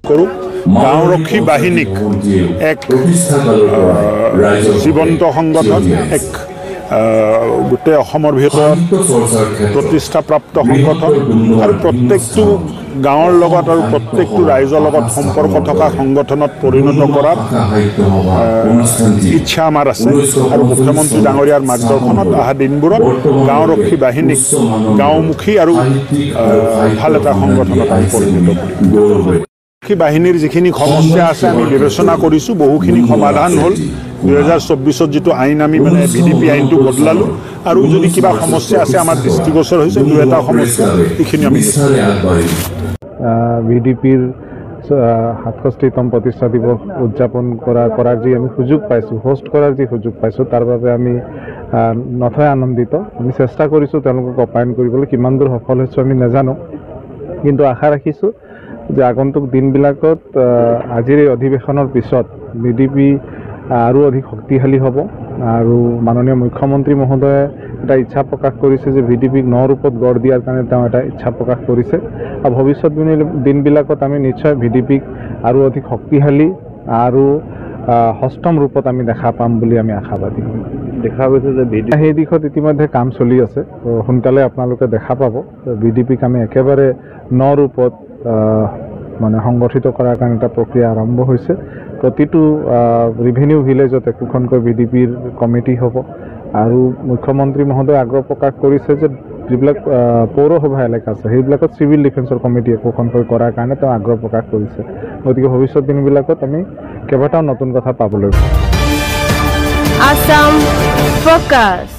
কৰোঁ গাঁওৰক্ষী বাহিনীক এক জীৱন্ত সংগঠন এক গোটেই অসমৰ ভিতৰত প্ৰতিষ্ঠাপ্ৰাপ্ত সংগঠন আৰু প্ৰত্যেকটো গাঁৱৰ লগত আৰু প্ৰত্যেকটো ৰাইজৰ লগত সম্পৰ্ক থকা সংগঠনত পৰিণত কৰাৰ ইচ্ছা আমাৰ আছে আৰু মুখ্যমন্ত্ৰী ডাঙৰীয়াৰ মাৰ্গদৰ্শনত অহা দিনবোৰত গাঁওৰক্ষী বাহিনীক গাঁওমুখী আৰু ভাল এটা সংগঠনত পৰিণত কৰিম। বাহিনীৰ যিখিনি সমস্যা আছে আমি বিবেচনা কৰিছোঁ, বহুখিনি সমাধান হ'ল। 2024 যিটো আইন আমি মানে VDP আইনটো বদলালোঁ আৰু যদি কিবা সমস্যা আছে আমাৰ দৃষ্টিগোচৰ হৈছে, দুই এটা সমস্যা এইখিনি আমি VDPৰ 67তম প্ৰতিষ্ঠা দিৱস উদযাপন কৰাৰ যি আমি সুযোগ পাইছোঁ, হোষ্ট কৰাৰ যি সুযোগ পাইছোঁ, তাৰ বাবে আমি নথৈ আনন্দিত। আমি চেষ্টা কৰিছোঁ তেওঁলোকক আপ্যায়ন কৰিবলৈ, কিমান দূৰ সফল হৈছোঁ আমি নাজানো, কিন্তু আশা ৰাখিছোঁ যে আগন্তুক দিনবিলাকত আজিৰ এই অধিৱেশনৰ পিছত VDP আৰু অধিক শক্তিশালী হ'ব। আৰু মাননীয় মুখ্যমন্ত্ৰী মহোদয়ে এটা ইচ্ছা প্ৰকাশ কৰিছে যে VDPক 9 ৰূপত গঢ় দিয়াৰ কাৰণে তেওঁ এটা ইচ্ছা প্ৰকাশ কৰিছে। আৰু ভৱিষ্যত দিনবিলাকত আমি নিশ্চয় VDPক আৰু অধিক শক্তিশালী আৰু সষ্টম ৰূপত আমি দেখা পাম বুলি আমি আশাবাদী। দেখা গৈছে যে সেই দিশত ইতিমধ্যে কাম চলি আছে, সোনকালে আপোনালোকে দেখা পাব। VDPক আমি একেবাৰে 9 ৰূপত মানে সংগঠিত কৰাৰ কাৰণে এটা প্ৰক্ৰিয়া আৰম্ভ হৈছে। প্ৰতিটো ৰিভিনিউ ভিলেজত একোখনকৈ VDPৰ কমিটি হ'ব আৰু মুখ্যমন্ত্ৰী মহোদয়ে আগ্ৰহ প্ৰকাশ কৰিছে যে যিবিলাক পৌৰসভা এলেকা আছে সেইবিলাকত চিভিল ডিফেন্সৰ কমিটি একোখনকৈ কৰাৰ কাৰণে তেওঁ আগ্ৰহ প্ৰকাশ কৰিছে। গতিকে ভৱিষ্যত দিনবিলাকত আমি কেইবাটাও নতুন কথা পাবলৈ Assam Focus।